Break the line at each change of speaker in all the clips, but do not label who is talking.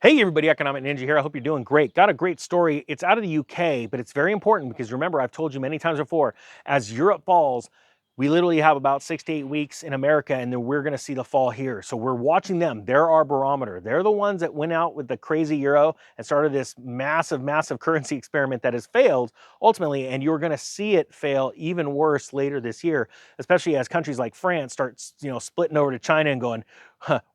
Hey everybody, Economic Ninja here. I hope you're doing great. Got a great story. It's out of the UK, but it's very important because remember, I've told you many times before, as Europe falls, we literally have about 6 to 8 weeks in America, and then we're going to see the fall here. So we're watching them. They're our barometer. They're the ones that went out with the crazy euro and started this massive currency experiment that has failed ultimately, and you're going to see it fail even worse later this year, especially as countries like France start, splitting over to China and going,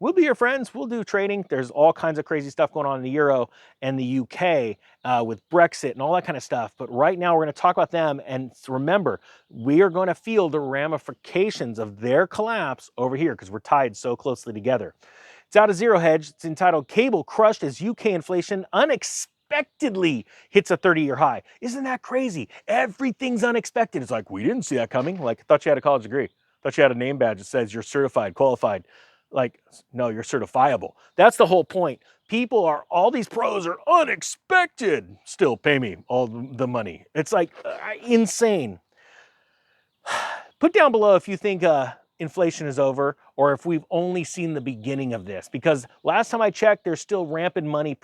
we'll be your friends. We'll do trading. There's all kinds of crazy stuff going on in the euro and the UK with Brexit and all that kind of stuff. But right now, we're going to talk about them. And remember, we are going to feel the ramifications of their collapse over here because we're tied so closely together. It's out of Zero Hedge. It's entitled Cable Crushed as UK Inflation Unexpectedly Hits a 30-Year High. Isn't that crazy? Everything's unexpected. It's like, we didn't see that coming. Like, I thought you had a college degree. I thought you had a name badge that says you're certified, qualified. Like, no, you're certifiable. That's the whole point. All these pros are unexpected. Still pay me all the money. It's like insane. Put down below if you think inflation is over or if we've only seen the beginning of this, because last time I checked, there's still rampant money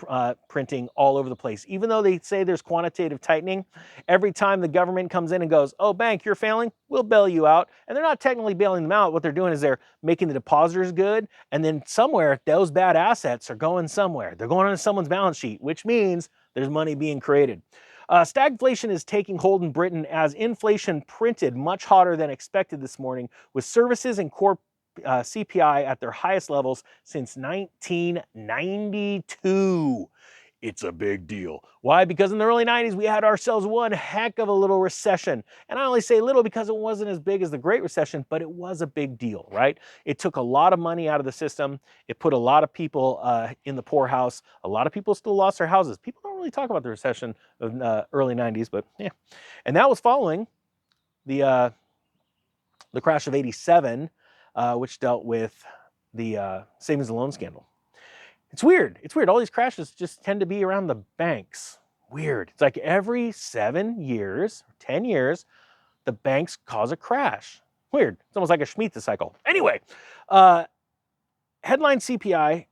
printing all over the place. Even though they say there's quantitative tightening, every time the government comes in and goes, oh, bank, you're failing, we'll bail you out. And they're not technically bailing them out. What they're doing is they're making the depositors good. And then somewhere, those bad assets are going somewhere. They're going on someone's balance sheet, which means there's money being created. Stagflation is taking hold in Britain as inflation printed much hotter than expected this morning, with services and core CPI at their highest levels since 1992. It's a big deal. Why? Because in the early 90s, we had ourselves one heck of a little recession. And I only say little because it wasn't as big as the Great Recession, but it was a big deal, right? It took a lot of money out of the system. It put a lot of people in the poorhouse. A lot of people still lost their houses. People don't really talk about the recession of early 90s, but yeah. And that was following the crash of 87, which dealt with the savings and loan scandal. It's weird. It's weird. All these crashes just tend to be around the banks. Weird. It's like every 7 years, 10 years, the banks cause a crash. Weird. It's almost like a Shemitah cycle. Anyway, headline CPI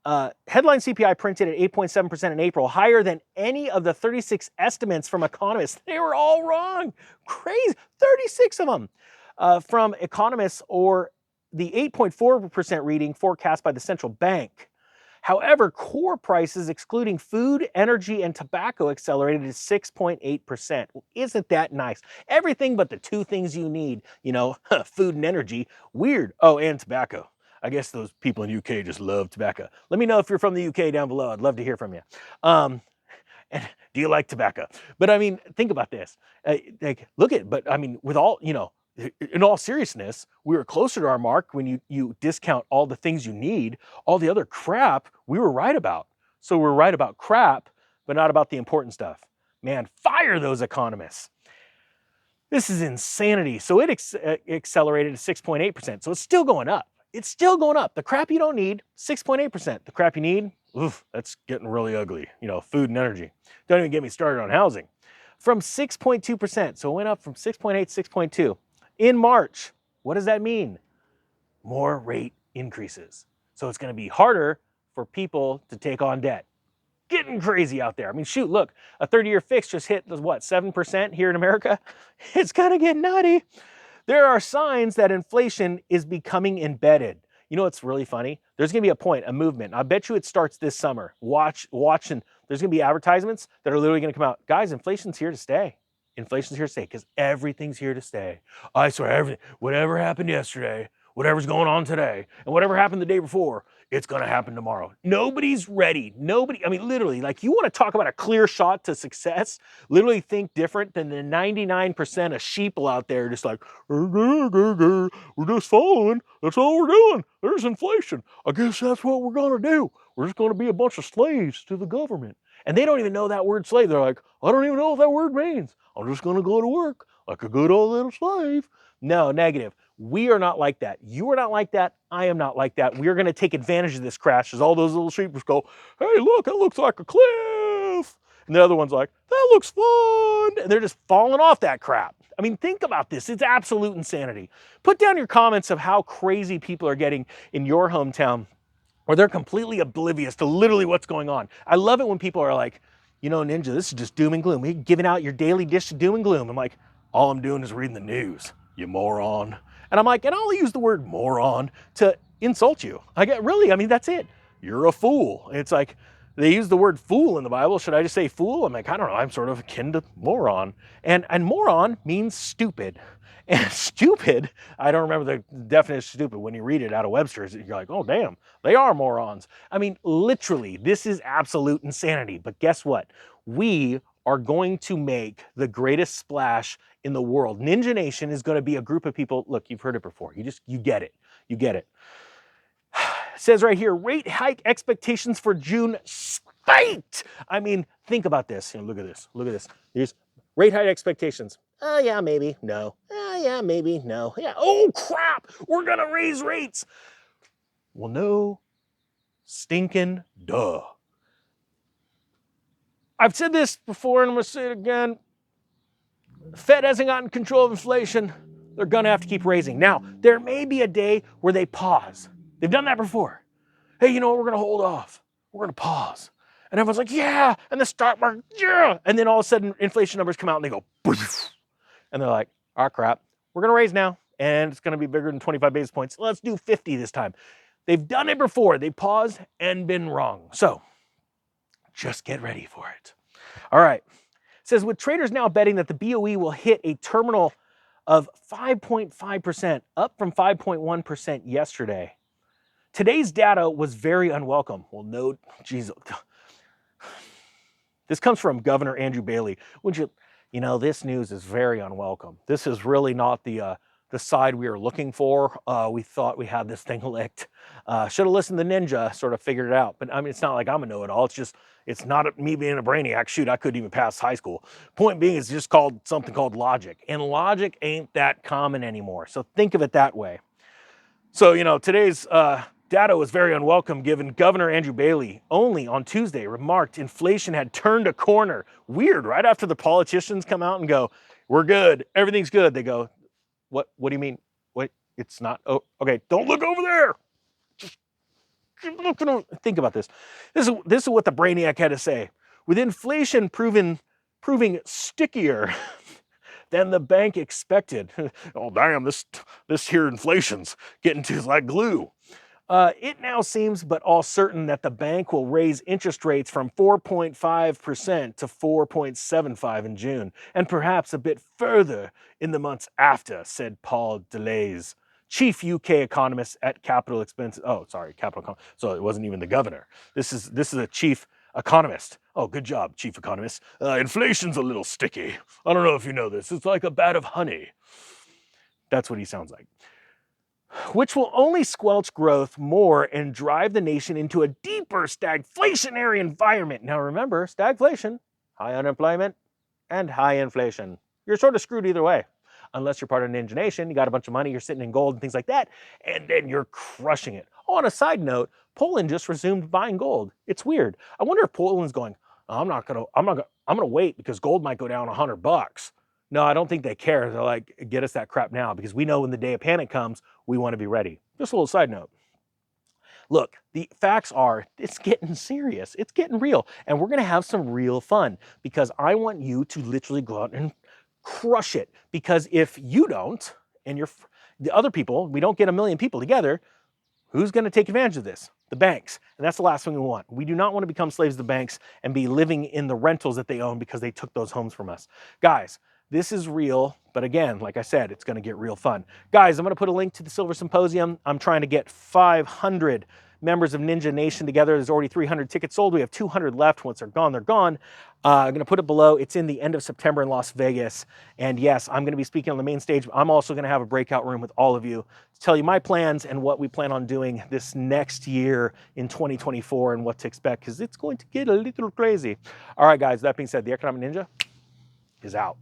printed at 8.7% in April, higher than any of the 36 estimates from economists. They were all wrong. Crazy. 36 of them from economists, or the 8.4% reading forecast by the central bank. However, core prices, excluding food, energy, and tobacco, accelerated to 6.8%. Isn't that nice? Everything but the two things you need, food and energy. Weird. Oh, and tobacco. I guess those people in the UK just love tobacco. Let me know if you're from the UK down below. I'd love to hear from you. And do you like tobacco? But I mean, think about this. With all, in all seriousness, we were closer to our mark when you discount all the things you need. All the other crap we were right about. So we're right about crap, but not about the important stuff. Man, fire those economists. This is insanity. So it accelerated to 6.8%. So it's still going up. It's still going up. The crap you don't need, 6.8%. The crap you need, oof, that's getting really ugly. Food and energy. Don't even get me started on housing. From 6.2%. So it went up from 6.8 to 6.2. In March, what does that mean? More rate increases. So it's going to be harder for people to take on debt. Getting crazy out there. I mean, shoot, look, a 30-year fix just hit, 7% here in America? It's going to get nutty. There are signs that inflation is becoming embedded. You know what's really funny? There's going to be a point, a movement. I bet you it starts this summer. Watch, and there's going to be advertisements that are literally going to come out. Guys, inflation's here to stay. Inflation's here to stay because everything's here to stay. I swear, everything, whatever happened yesterday, whatever's going on today, and whatever happened the day before, it's going to happen tomorrow. Nobody's ready. Literally, like, you want to talk about a clear shot to success, literally think different than the 99% of sheeple out there just like, we're just following. That's all we're doing. There's inflation. I guess that's what we're going to do. We're just going to be a bunch of slaves to the government. And they don't even know that word slave. They're like, I don't even know what that word means. I'm just going to go to work like a good old little slave. No, negative. We are not like that. You are not like that. I am not like that. We are going to take advantage of this crash as all those little sheep just go, hey, look, that looks like a cliff. And the other one's like, that looks fun. And they're just falling off that crap. I mean, think about this. It's absolute insanity. Put down your comments of how crazy people are getting in your hometown or they're completely oblivious to literally what's going on. I love it when people are like, you know, Ninja, this is just doom and gloom. You're giving out your daily dish of doom and gloom. I'm like, all I'm doing is reading the news, you moron. And I'm like, and I'll use the word moron to insult you. I get really, I mean, that's it. You're a fool. It's like, they use the word fool in the Bible. Should I just say fool? I'm like, I don't know. I'm sort of akin to moron. And moron means stupid. And stupid, I don't remember the definition of stupid. When you read it out of Webster's, you're like, oh, damn, they are morons. I mean, literally, this is absolute insanity. But guess what? We are going to make the greatest splash in the world. Ninja Nation is going to be a group of people. Look, you've heard it before. You get it. You get it. It says right here, rate hike expectations for June spiked. I mean, think about this. You know, look at this. Look at this. Here's rate hike expectations. Oh, yeah, maybe. No. Oh, yeah, maybe. No. Yeah. Oh, crap. We're going to raise rates. Well, no. Stinking duh. I've said this before and I'm going to say it again. The Fed hasn't gotten control of inflation. They're going to have to keep raising. Now, there may be a day where they pause. They've done that before. Hey, you know what? We're going to hold off. We're going to pause. And everyone's like, yeah. And the stock market, yeah. And then all of a sudden, inflation numbers come out and they go, poof. And they're like, oh, crap. We're going to raise now. And it's going to be bigger than 25 basis points. Let's do 50 this time. They've done it before. They paused and been wrong. So just get ready for it. All right. It says, with traders now betting that the BOE will hit a terminal of 5.5%, up from 5.1% yesterday. Today's data was very unwelcome. Well, no, geez. This comes from Governor Andrew Bailey. You know, this news is very unwelcome. This is really not the side we were looking for. We thought we had this thing licked. Should have listened to Ninja, sort of figured it out. But I mean, it's not like I'm a know-it-all. It's not me being a brainiac. Shoot, I couldn't even pass high school. Point being, it's just something called logic. And logic ain't that common anymore. So think of it that way. So, you know, today's data was very unwelcome, given Governor Andrew Bailey only on Tuesday remarked inflation had turned a corner. Weird, right after the politicians come out and go, we're good, everything's good. They go, what do you mean? What? It's not, oh, okay, don't look over there. Just keep looking over. Think about this. This is what the brainiac had to say. With inflation proving stickier than the bank expected. Oh, damn, this here inflation's getting to like glue. It now seems but all certain that the bank will raise interest rates from 4.5% to 4.75% in June, and perhaps a bit further in the months after, said Paul Delays, chief UK economist at Capital Expenses. Oh, sorry, Capital. So it wasn't even the governor. This is a chief economist. Oh, good job, chief economist. Inflation's a little sticky. I don't know if you know this. It's like a bat of honey. That's what he sounds like. Which will only squelch growth more and drive the nation into a deeper stagflationary environment. Now remember, stagflation, high unemployment and high inflation. You're sort of screwed either way. Unless you're part of Ninja Nation, you got a bunch of money, you're sitting in gold and things like that, and then you're crushing it. On a side note, Poland just resumed buying gold. It's weird. I wonder if Poland's going, I'm gonna wait because gold might go down $100. No, I don't think they care. They're like, get us that crap now, because we know when the day of panic comes, we want to be ready. Just a little side note. Look, the facts are, it's getting serious. It's getting real. And we're going to have some real fun, because I want you to literally go out and crush it. Because if you don't, and the other people, we don't get a million people together, who's going to take advantage of this? The banks. And that's the last thing we want. We do not want to become slaves to the banks and be living in the rentals that they own because they took those homes from us. Guys, this is real, but again, like I said, it's going to get real fun. Guys, I'm going to put a link to the Silver Symposium. I'm trying to get 500 members of Ninja Nation together. There's already 300 tickets sold. We have 200 left. Once they're gone, they're gone. I'm going to put it below. It's in the end of September in Las Vegas. And yes, I'm going to be speaking on the main stage. I'm also going to have a breakout room with all of you to tell you my plans and what we plan on doing this next year in 2024 and what to expect, because it's going to get a little crazy. All right, guys, that being said, the Economic Ninja is out.